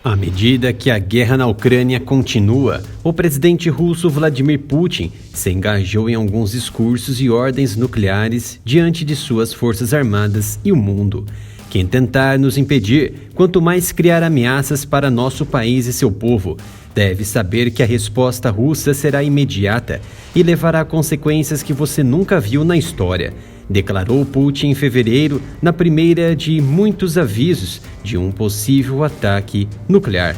À medida que a guerra na Ucrânia continua, o presidente russo Vladimir Putin se engajou em alguns discursos e ordens nucleares diante de suas forças armadas e o mundo. Quem tentar nos impedir, quanto mais criar ameaças para nosso país e seu povo, deve saber que a resposta russa será imediata e levará consequências que você nunca viu na história, declarou Putin em fevereiro, na primeira de muitos avisos de um possível ataque nuclear.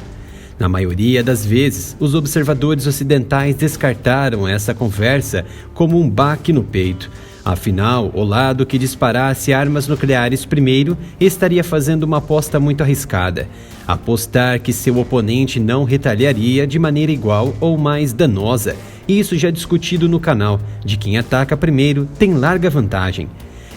Na maioria das vezes, os observadores ocidentais descartaram essa conversa como um baque no peito. Afinal, o lado que disparasse armas nucleares primeiro estaria fazendo uma aposta muito arriscada. Apostar que seu oponente não retaliaria de maneira igual ou mais danosa. Isso já é discutido no canal. De quem ataca primeiro tem larga vantagem.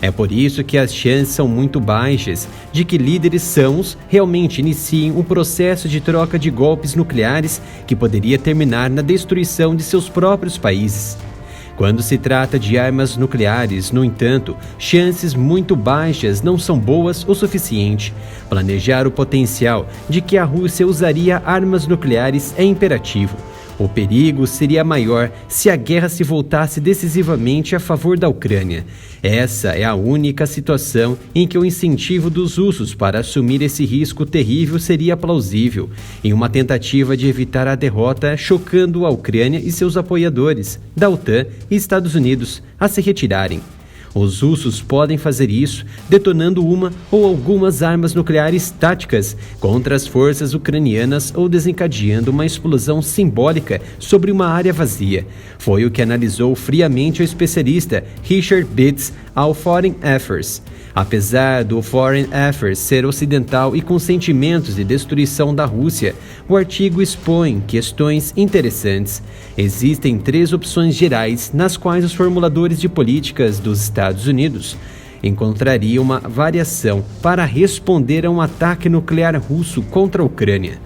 É por isso que as chances são muito baixas de que líderes sãos realmente iniciem um processo de troca de golpes nucleares que poderia terminar na destruição de seus próprios países. Quando se trata de armas nucleares, no entanto, chances muito baixas não são boas o suficiente. Planejar o potencial de que a Rússia usaria armas nucleares é imperativo. O perigo seria maior se a guerra se voltasse decisivamente a favor da Ucrânia. Essa é a única situação em que o incentivo dos russos para assumir esse risco terrível seria plausível, em uma tentativa de evitar a derrota, chocando a Ucrânia e seus apoiadores, da OTAN e Estados Unidos, a se retirarem. Os russos podem fazer isso detonando uma ou algumas armas nucleares táticas contra as forças ucranianas ou desencadeando uma explosão simbólica sobre uma área vazia. Foi o que analisou friamente o especialista Richard Bitts ao Foreign Affairs. Apesar do Foreign Affairs ser ocidental e com sentimentos de destruição da Rússia, o artigo expõe questões interessantes. Existem 3 opções gerais nas quais os formuladores de políticas dos Estados Unidos encontrariam uma variação para responder a um ataque nuclear russo contra a Ucrânia.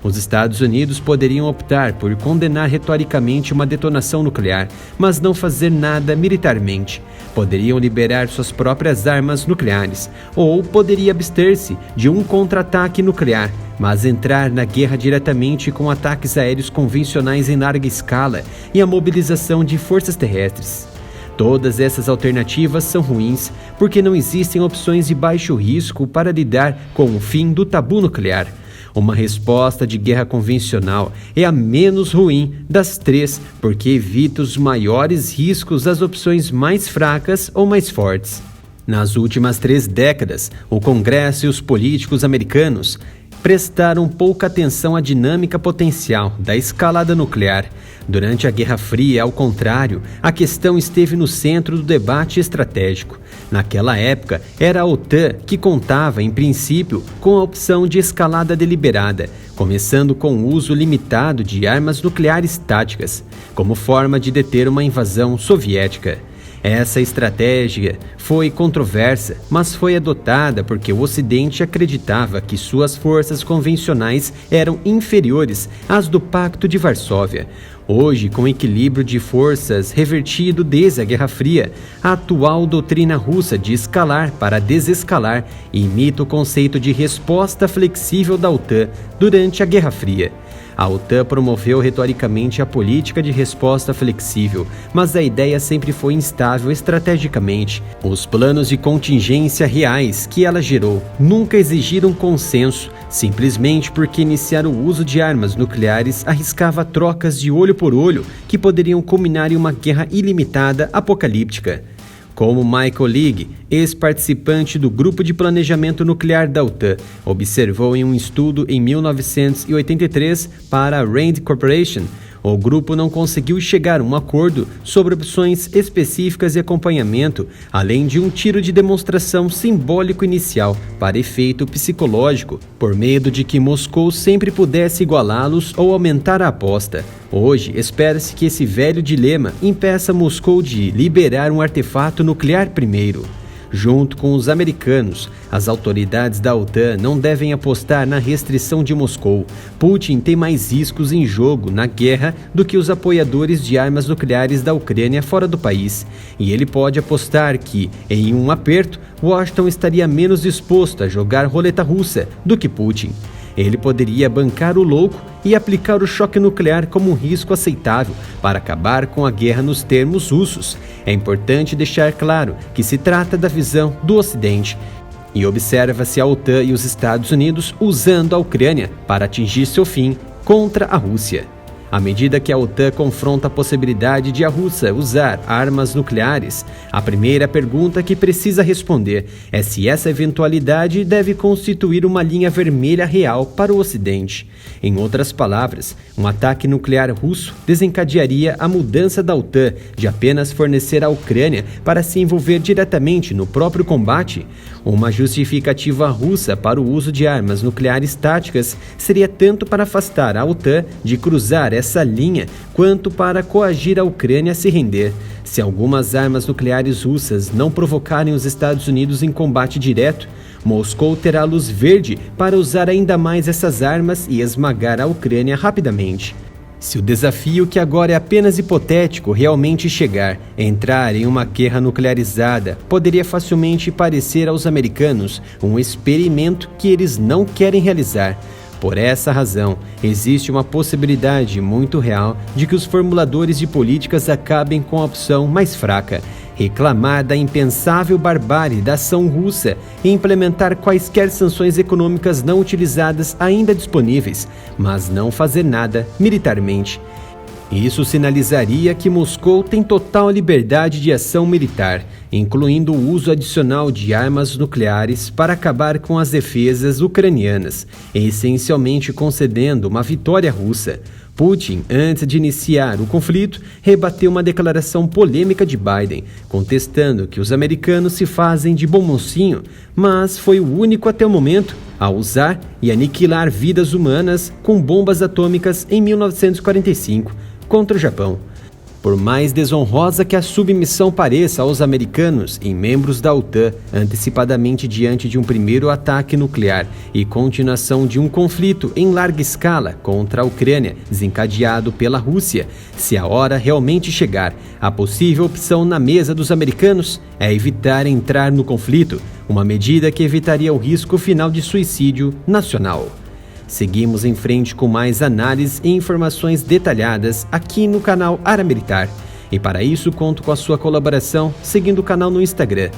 Os Estados Unidos poderiam optar por condenar retoricamente uma detonação nuclear, mas não fazer nada militarmente. Poderiam liberar suas próprias armas nucleares, ou poderia abster-se de um contra-ataque nuclear, mas entrar na guerra diretamente com ataques aéreos convencionais em larga escala e a mobilização de forças terrestres. Todas essas alternativas são ruins, porque não existem opções de baixo risco para lidar com o fim do tabu nuclear. Uma resposta de guerra convencional é a menos ruim das 3, porque evita os maiores riscos das opções mais fracas ou mais fortes. Nas últimas 3 décadas, o Congresso e os políticos americanos prestaram pouca atenção à dinâmica potencial da escalada nuclear. Durante a Guerra Fria, ao contrário, a questão esteve no centro do debate estratégico. Naquela época, era a OTAN que contava, em princípio, com a opção de escalada deliberada, começando com o uso limitado de armas nucleares táticas, como forma de deter uma invasão soviética. Essa estratégia foi controversa, mas foi adotada porque o Ocidente acreditava que suas forças convencionais eram inferiores às do Pacto de Varsóvia. Hoje, com o equilíbrio de forças revertido desde a Guerra Fria, a atual doutrina russa de escalar para desescalar imita o conceito de resposta flexível da OTAN durante a Guerra Fria. A OTAN promoveu retoricamente a política de resposta flexível, mas a ideia sempre foi instável estrategicamente. Os planos de contingência reais que ela gerou nunca exigiram consenso, simplesmente porque iniciar o uso de armas nucleares arriscava trocas de olho por olho que poderiam culminar em uma guerra ilimitada apocalíptica. Como Michael League, ex-participante do Grupo de Planejamento Nuclear da OTAN, observou em um estudo em 1983 para a RAND Corporation, o grupo não conseguiu chegar a um acordo sobre opções específicas e acompanhamento, além de um tiro de demonstração simbólico inicial para efeito psicológico, por medo de que Moscou sempre pudesse igualá-los ou aumentar a aposta. Hoje, espera-se que esse velho dilema impeça Moscou de liberar um artefato nuclear primeiro. Junto com os americanos, as autoridades da OTAN não devem apostar na restrição de Moscou. Putin tem mais riscos em jogo na guerra do que os apoiadores de armas nucleares da Ucrânia fora do país. E ele pode apostar que, em um aperto, Washington estaria menos disposto a jogar roleta russa do que Putin. ele poderia bancar o louco e aplicar o choque nuclear como um risco aceitável para acabar com a guerra nos termos russos. É importante deixar claro que se trata da visão do Ocidente. E observa-se a OTAN e os Estados Unidos usando a Ucrânia para atingir seu fim contra a Rússia. À medida que a OTAN confronta a possibilidade de a Rússia usar armas nucleares, a primeira pergunta que precisa responder é se essa eventualidade deve constituir uma linha vermelha real para o Ocidente. Em outras palavras, um ataque nuclear russo desencadearia a mudança da OTAN de apenas fornecer à Ucrânia para se envolver diretamente no próprio combate. Uma justificativa russa para o uso de armas nucleares táticas seria tanto para afastar a OTAN de cruzar essa linha, quanto para coagir a Ucrânia a se render. Se algumas armas nucleares russas não provocarem os Estados Unidos em combate direto, Moscou terá luz verde para usar ainda mais essas armas e esmagar a Ucrânia rapidamente. Se o desafio, que agora é apenas hipotético, realmente chegar, entrar em uma guerra nuclearizada, poderia facilmente parecer aos americanos um experimento que eles não querem realizar. Por essa razão, existe uma possibilidade muito real de que os formuladores de políticas acabem com a opção mais fraca: reclamar da impensável barbárie da ação russa e implementar quaisquer sanções econômicas não utilizadas ainda disponíveis, mas não fazer nada militarmente. Isso sinalizaria que Moscou tem total liberdade de ação militar, incluindo o uso adicional de armas nucleares para acabar com as defesas ucranianas, essencialmente concedendo uma vitória russa. Putin, antes de iniciar o conflito, rebateu uma declaração polêmica de Biden, contestando que os americanos se fazem de bom mocinho, mas foi o único até o momento a usar e aniquilar vidas humanas com bombas atômicas em 1945 contra o Japão. Por mais desonrosa que a submissão pareça aos americanos e membros da OTAN antecipadamente diante de um primeiro ataque nuclear e continuação de um conflito em larga escala contra a Ucrânia desencadeado pela Rússia, se a hora realmente chegar, a possível opção na mesa dos americanos é evitar entrar no conflito, uma medida que evitaria o risco final de suicídio nacional. Seguimos em frente com mais análises e informações detalhadas aqui no canal Área Militar. E para isso conto com a sua colaboração seguindo o canal no Instagram,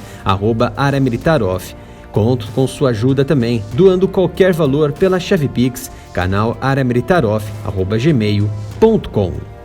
@AreaMilitarOff. Conto com sua ajuda também, doando qualquer valor pela chave Pix, canal areamilitaroff@gmail.com.